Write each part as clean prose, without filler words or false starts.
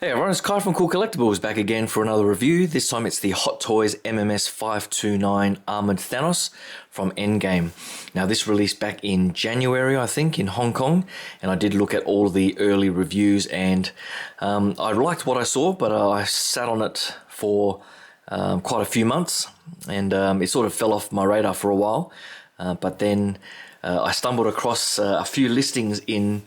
Hey everyone, it's Kai from Cool Collectibles back again for another review. This time it's the Hot Toys MMS529 Armoured Thanos from Endgame. Now this released back in January, I think, in Hong Kong, and I did look at all the early reviews and I liked what I saw, but I sat on it for quite a few months and it sort of fell off my radar for a while. But then I stumbled across a few listings in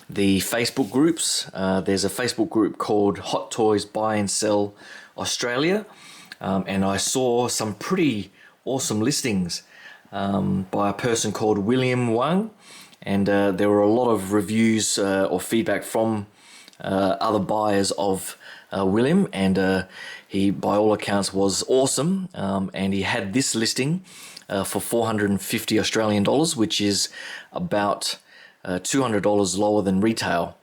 the Facebook groups. There's a Facebook group called Hot Toys Buy and Sell Australia, and I saw some pretty awesome listings by a person called William Wang, and there were a lot of reviews or feedback from other buyers of William, and he by all accounts was awesome, and he had this listing for 450 Australian dollars, which is about $200 lower than retail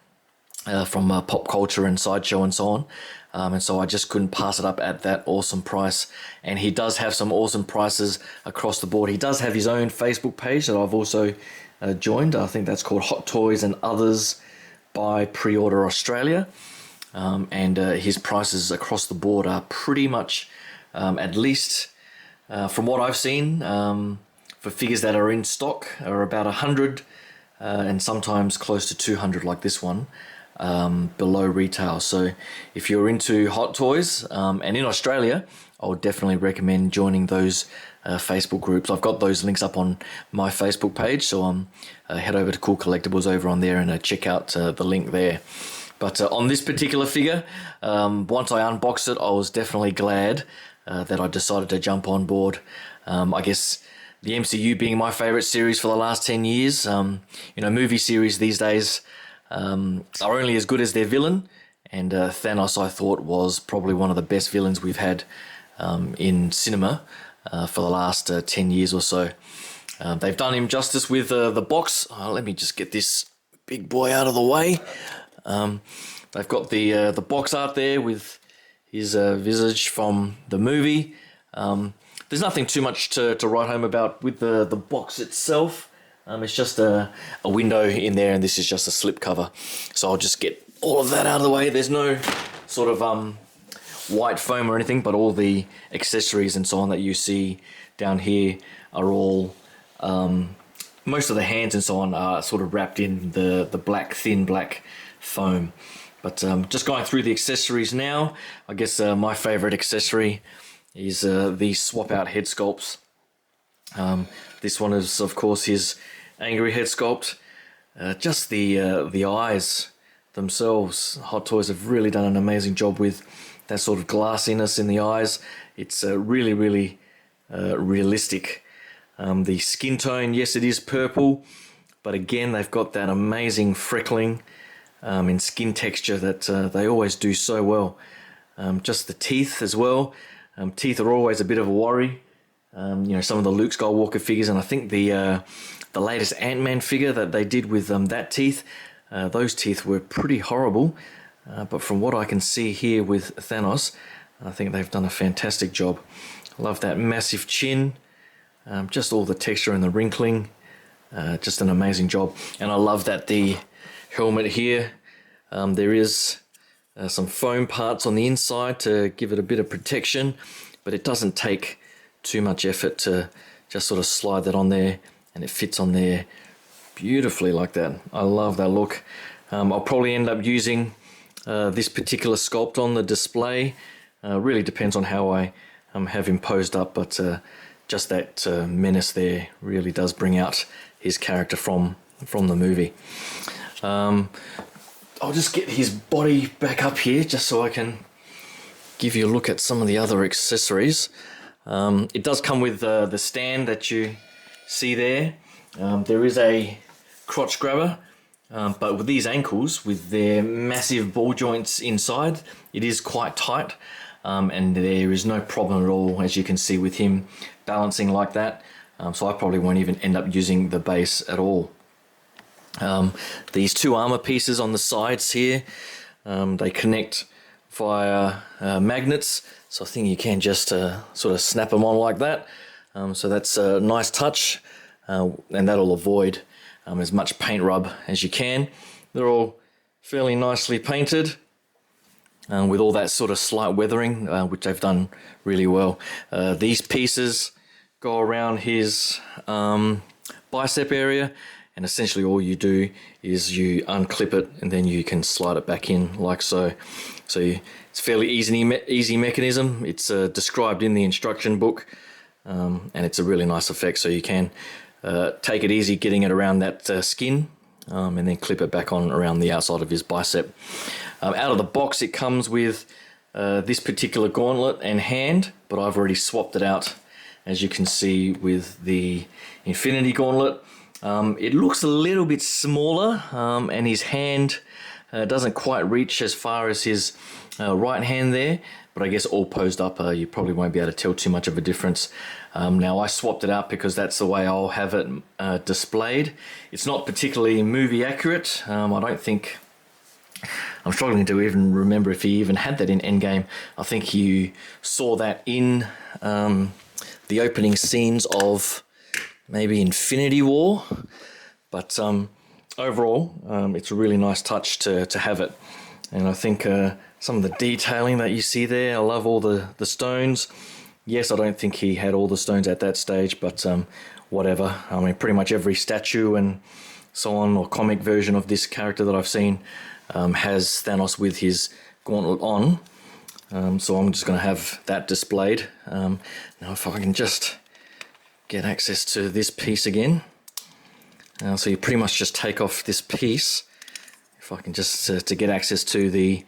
from Pop Culture and Sideshow and so on. And so I just couldn't pass it up at that awesome price. And he does have some awesome prices across the board. He does have his own Facebook page that I've also joined. I think that's called Hot Toys and Others by Pre-Order Australia. And his prices across the board are pretty much, at least from what I've seen, for figures that are in stock, are about 100 and sometimes close to 200 like this one, below retail. So if you're into Hot Toys and in Australia, I would definitely recommend joining those Facebook groups. I've got those links up on my Facebook page, so head over to Cool Collectibles over on there and check out the link there. But on this particular figure, once I unboxed it, I was definitely glad that I decided to jump on board. I guess the MCU being my favorite series for the last 10 years, movie series these days are only as good as their villain, and Thanos I thought was probably one of the best villains we've had in cinema for the last 10 years or so. They've done him justice with the box. Let me just get this big boy out of the way. They've got the box art there with his visage from the movie. There's nothing too much to write home about with the box itself. It's just a window in there, and this is just a slip cover. So I'll just get all of that out of the way. There's no sort of white foam or anything, but all the accessories and so on that you see down here are all, most of the hands and so on are sort of wrapped in the thin black foam. But just going through the accessories now, I guess my favorite accessory is the swap out head sculpts. This one is of course his angry head sculpt. Just the eyes themselves, Hot Toys have really done an amazing job with that sort of glassiness in the eyes. It's really realistic. The skin tone, yes, it is purple, but again they've got that amazing freckling in skin texture that they always do so well. Just the teeth as well. Teeth are always a bit of a worry. Some of the Luke Skywalker figures, and I think the latest Ant-Man figure that they did with that teeth, those teeth were pretty horrible. But from what I can see here with Thanos, I think they've done a fantastic job. Love that massive chin, just all the texture and the wrinkling, just an amazing job. And I love that the helmet here, there is some foam parts on the inside to give it a bit of protection, but it doesn't take too much effort to just sort of slide that on there, and it fits on there beautifully like that. I love that look. I'll probably end up using this particular sculpt on the display. Really depends on how I have him posed up, but just that menace there really does bring out his character from the movie. I'll just get his body back up here just so I can give you a look at some of the other accessories. It does come with the stand that you see there. There is a crotch grabber, but with these ankles, with their massive ball joints inside, it is quite tight, and there is no problem at all, as you can see, with him balancing like that. So I probably won't even end up using the base at all. These two armor pieces on the sides here, they connect via magnets, so I think you can just sort of snap them on like that. So that's a nice touch, and that'll avoid as much paint rub as you can. They're all fairly nicely painted. with all that sort of slight weathering, which they've done really well. These pieces go around his bicep area, and essentially all you do is you unclip it and then you can slide it back in like so. So it's a fairly easy mechanism. It's described in the instruction book, and it's a really nice effect. So you can take it easy getting it around that skin, and then clip it back on around the outside of his bicep. Out of the box, it comes with this particular gauntlet and hand, but I've already swapped it out, as you can see, with the Infinity Gauntlet. It looks a little bit smaller, and his hand doesn't quite reach as far as his right hand there, but I guess all posed up, you probably won't be able to tell too much of a difference. Now, I swapped it out because that's the way I'll have it displayed. It's not particularly movie accurate. I don't think... I'm struggling to even remember if he even had that in Endgame. I think you saw that in the opening scenes of maybe Infinity War. But overall, it's a really nice touch to have it. And I think some of the detailing that you see there, I love all the stones. Yes, I don't think he had all the stones at that stage, but whatever. I mean, pretty much every statue and so on, or comic version of this character that I've seen, has Thanos with his gauntlet on. So I'm just going to have that displayed. Now if I can just get access to this piece again. So you pretty much just take off this piece. If I can just to get access to the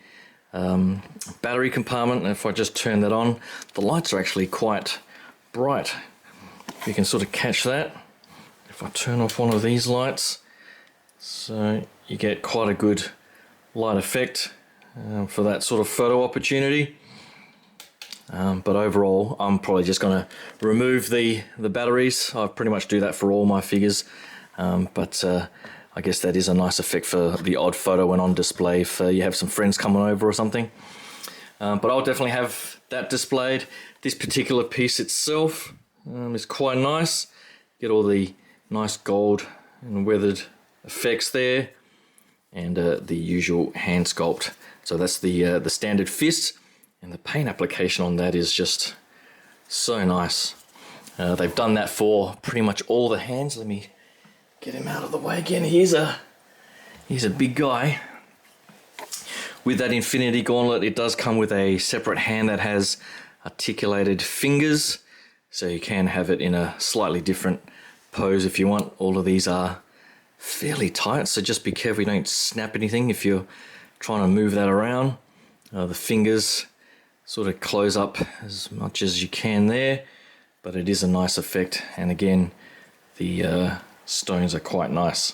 battery compartment, and if I just turn that on, the lights are actually quite bright. You can sort of catch that. If I turn off one of these lights, so you get quite a good light effect for that sort of photo opportunity. But overall, I'm probably just going to remove the batteries. I pretty much do that for all my figures, but I guess that is a nice effect for the odd photo when on display if you have some friends coming over or something. But I'll definitely have that displayed. This particular piece itself is quite nice. Get all the nice gold and weathered effects there, and the usual hand sculpt. So that's the standard fist, and the paint application on that is just so nice. They've done that for pretty much all the hands. Let me get him out of the way again. He's a big guy. With that Infinity Gauntlet, it does come with a separate hand that has articulated fingers, so you can have it in a slightly different pose if you want. All of these are fairly tight, so just be careful you don't snap anything if you're trying to move that around. The fingers sort of close up as much as you can there, but it is a nice effect, and again the stones are quite nice.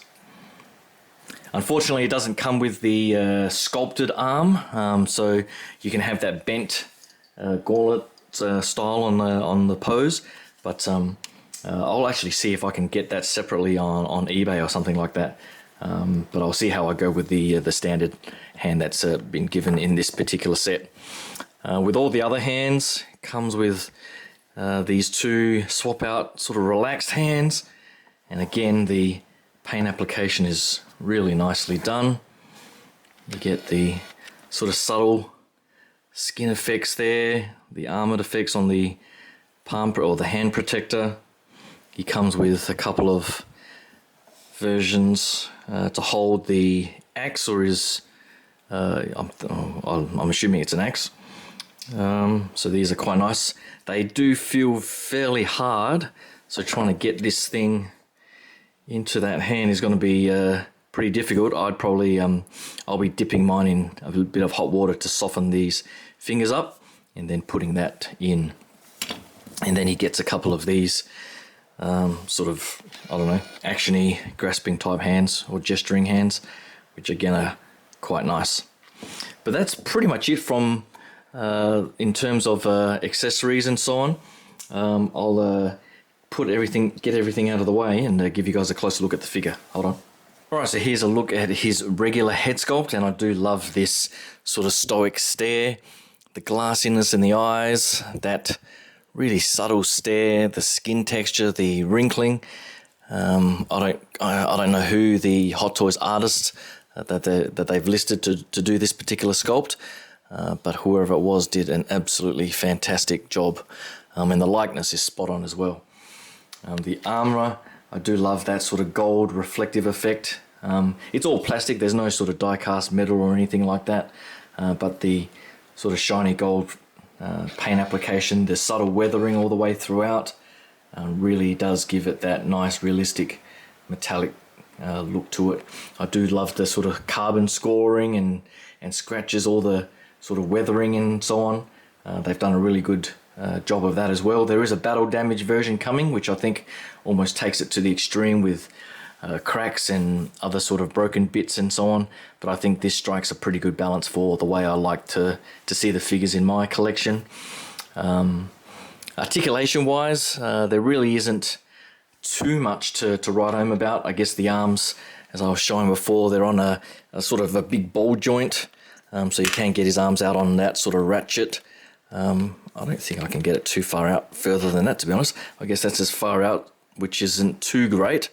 Unfortunately, it doesn't come with the sculpted arm, so you can have that bent gauntlet style on the pose, but I'll actually see if I can get that separately on eBay or something like that. But I'll see how I go with the standard hand that's been given in this particular set. With all the other hands, it comes with these two swap out sort of relaxed hands, and again the paint application is really nicely done. You get the sort of subtle skin effects there, the armored effects on the palm or the hand protector. He comes with a couple of versions to hold the axe, or his I'm assuming it's an axe. So these are quite nice. They do feel fairly hard, so trying to get this thing into that hand is going to be pretty difficult. I'd probably I'll be dipping mine in a bit of hot water to soften these fingers up, and then putting that in. And then he gets a couple of these sort of, I don't know, actiony grasping type hands or gesturing hands, which again are quite nice. But that's pretty much it from in terms of accessories and so on. I'll get everything out of the way and give you guys a closer look at the figure. Hold on. Alright, so here's a look at his regular head sculpt, and I do love this sort of stoic stare, the glassiness in the eyes, that really subtle stare, the skin texture, the wrinkling. I don't know who the Hot Toys artist that they've listed to do this particular sculpt, but whoever it was did an absolutely fantastic job, and the likeness is spot on as well. The armourer, I do love that sort of gold reflective effect. It's all plastic, there's no sort of die-cast metal or anything like that, but the sort of shiny gold paint application, the subtle weathering all the way throughout, really does give it that nice realistic metallic look to it. I do love the sort of carbon scoring and scratches, all the sort of weathering and so on. They've done a really good job of that as well. There is a battle damage version coming, which I think almost takes it to the extreme with cracks and other sort of broken bits and so on, but I think this strikes a pretty good balance for the way I like to see the figures in my collection. Articulation wise, there really isn't too much to write home about. I guess the arms, as I was showing before, they're on a sort of a big ball joint, so you can get his arms out on that sort of ratchet. I don't think I can get it too far out further than that, to be honest. I guess that's as far out, which isn't too great,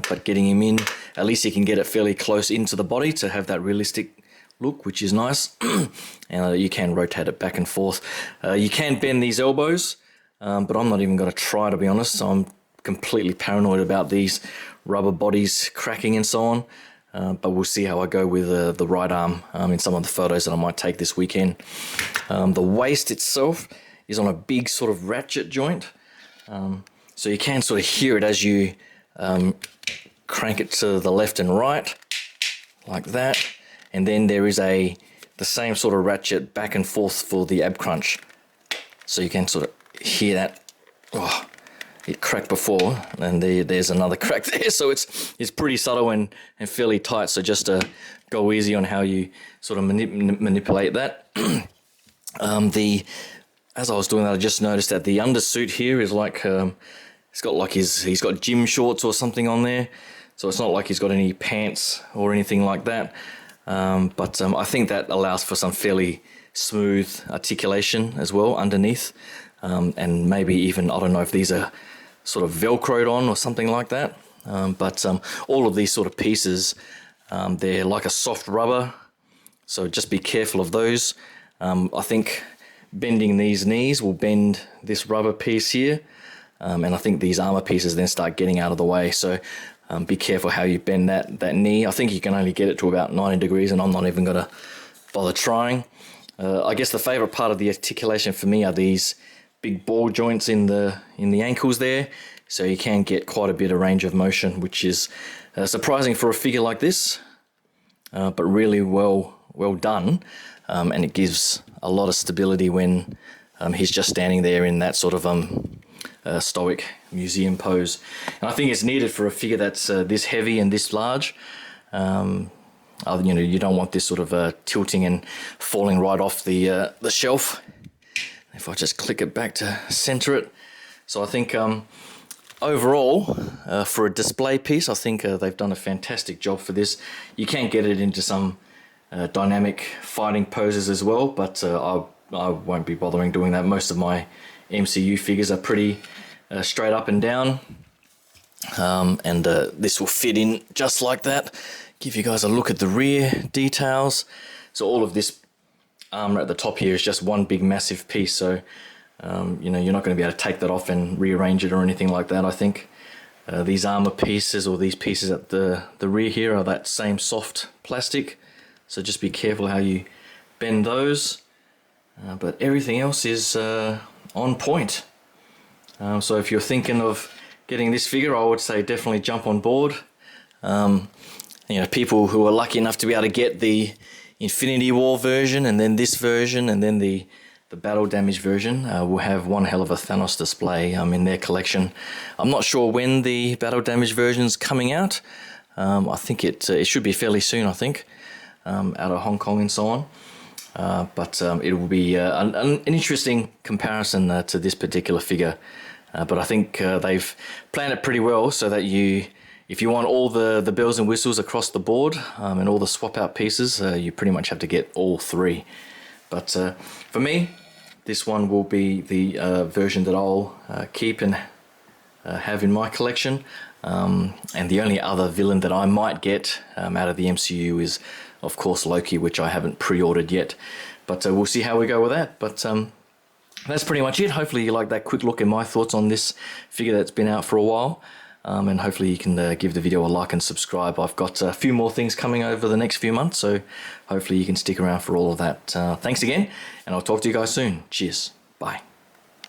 but getting him in, at least you can get it fairly close into the body to have that realistic look, which is nice. And you can rotate it back and forth. You can bend these elbows, but I'm not even going to try, to be honest. I'm completely paranoid about these rubber bodies cracking and so on. But we'll see how I go with the right arm in some of the photos that I might take this weekend. The waist itself is on a big sort of ratchet joint. So you can sort of hear it as you crank it to the left and right, like that. And then there is the same sort of ratchet back and forth for the ab crunch. So you can sort of hear that. Oh, it cracked before, and there's another crack there. So it's pretty subtle and fairly tight. So just go easy on how you sort of manipulate that. As I was doing that, I just noticed that the undersuit here is like it's got like he's got gym shorts or something on there. So it's not like he's got any pants or anything like that. But I think that allows for some fairly smooth articulation as well underneath. And maybe even, I don't know if these are sort of velcroed on or something like that. But all of these sort of pieces, they're like a soft rubber. So just be careful of those. I think bending these knees will bend this rubber piece here. And I think these armor pieces then start getting out of the way. So be careful how you bend that knee. I think you can only get it to about 90 degrees, and I'm not even going to bother trying. I guess the favorite part of the articulation for me are these big ball joints in the ankles there. So you can get quite a bit of range of motion, which is surprising for a figure like this, but really well done. And it gives a lot of stability when he's just standing there in that sort of stoic museum pose. And I think it's needed for a figure that's this heavy and this large. You don't want this sort of tilting and falling right off the shelf. If I just click it back to center it. So I think overall, for a display piece, I think they've done a fantastic job for this. You can get it into some dynamic fighting poses as well, but I won't be bothering doing that. Most of my MCU figures are pretty straight up and down, and this will fit in just like that. Give you guys a look at the rear details. So all of this armor at the top here is just one big massive piece, so you're not going to be able to take that off and rearrange it or anything like that. I think these armor pieces, or these pieces at the rear here, are that same soft plastic, so just be careful how you bend those, but everything else is on point. So if you're thinking of getting this figure, I would say definitely jump on board. People who are lucky enough to be able to get the Infinity War version, and then this version, and then the battle damage version, will have one hell of a Thanos display in their collection. I'm not sure when the battle damage version's coming out. I think it should be fairly soon, I think, out of Hong Kong and so on. But it will be an interesting comparison to this particular figure. But I think they've planned it pretty well so that if you want all the bells and whistles across the board and all the swap out pieces, you pretty much have to get all three. But for me, this one will be the version that I'll keep and have in my collection. And the only other villain that I might get out of the MCU is, of course, Loki, which I haven't pre-ordered yet. But we'll see how we go with that. But that's pretty much it. Hopefully you like that quick look at my thoughts on this figure that's been out for a while. And hopefully you can give the video a like and subscribe. I've got a few more things coming over the next few months, so hopefully you can stick around for all of that. Thanks again, and I'll talk to you guys soon. Cheers. Bye.